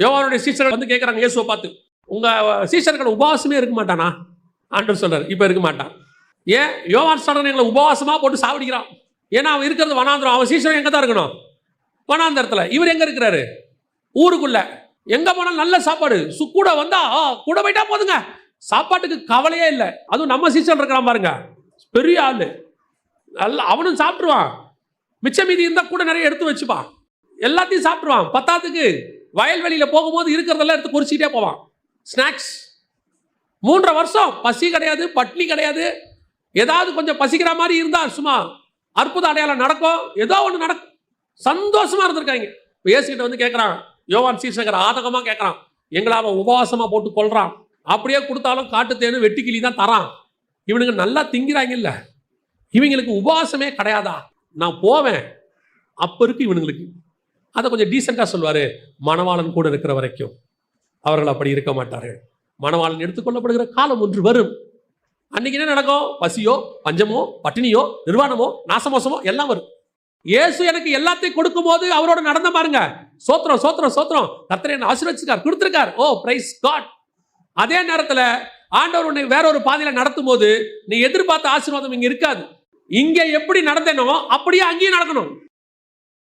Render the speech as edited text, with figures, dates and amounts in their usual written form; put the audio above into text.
யோவானுடைய சீஷர்கள் வந்து கேட்குறாங்க இயேசுவை பார்த்து, உங்கள் சீஷர்கள் உபவாசமே இருக்க மாட்டானா? ஆண்டவர் சொல்றாரு, இப்போ இருக்க மாட்டான். ஏன்? யோவான் ஸ்நானன் எங்களை உபவாசமாக போட்டு சாவடிக்கிறான். ஏன்னா அவன் இருக்கிறது வனாந்திரம். அவன் சீஷர்கள் எங்கே தான் இருக்கணும்? வனாந்திரத்தில். இவர் எங்கே இருக்கிறாரு? ஊருக்குள்ள. எங்கே போனாலும் நல்ல சாப்பாடு. கூட வந்தா கூட போயிட்டா போதுங்க, சாப்பாட்டுக்கு கவலையே இல்லை. அதுவும் நம்ம சீசன் இருக்கிறான் பாருங்க, பெரிய ஆளு, நல்ல அவனும் சாப்பிட்ருவான். மிச்ச மீதி இருந்தால் கூட நிறைய எடுத்து வச்சுப்பான், எல்லாத்தையும் சாப்பிட்ருவான். பத்தாத்துக்கு வயல்வெளியில் போகும்போது இருக்கிறதெல்லாம் எடுத்து குறிச்சிக்கிட்டே போவான். ஸ்நாக்ஸ். 3.5 வருஷம் பசி கிடையாது, பட்னி கிடையாது. ஏதாவது கொஞ்சம் பசிக்கிற மாதிரி இருந்தால் சும்மா அற்புத அடையாளம் நடக்கும், ஏதோ ஒன்று நடக்கும். சந்தோஷமா இருந்திருக்காங்க. இயேசுகிட்ட வந்து கேட்குறான், யோவான் சீஷகர் ஆதகமாக கேட்குறான், எங்களை அவன் உபவாசமாக போட்டு கொள்றான், அப்படியே கொடுத்தாலும் காட்டுத்தேனு வெட்டுக்கிளி தான் தரான், இவனுங்க நல்லா திங்கிறாங்கல்ல, இவங்களுக்கு உபவாசமே கிடையாதா? நான் போவேன். அப்போ இருக்கு இவனுங்களுக்கு. அதை கொஞ்சம் டீசெண்டாக சொல்லுவார், மணவாளன் கூட இருக்கிற வரைக்கும் அவர்கள் அப்படி இருக்க மாட்டார்கள். மணவாளன் எடுத்துக்கொள்ளப்படுகிற காலம் ஒன்று வரும். அன்னைக்கு என்ன நடக்கும்? பசியோ, பஞ்சமோ, பட்டினியோ, நிர்வாணமோ, நாசமோசமோ எல்லாம் வரும். இயேசு எனக்கு எல்லாத்தையும் கொடுக்கும் போது அவரோட நடந்த பாருங்க, சோத்திரம் சோத்திரம் சோத்திரம், கர்த்தர் என்ன ஆசீர்வதிச்சிருக்கார், கொடுத்திருக்கார், ஓ பிரைஸ் காட். அதே நேரத்தில் ஆண்டவர் உன்னை வேற ஒரு பாதையில நடத்தும் போது நீ எதிர்பார்த்த ஆசீர்வாதம் இங்க இருக்காது. இங்க எப்படி நடந்தேனோ அப்படியே அங்கேயும் நடக்கணும்.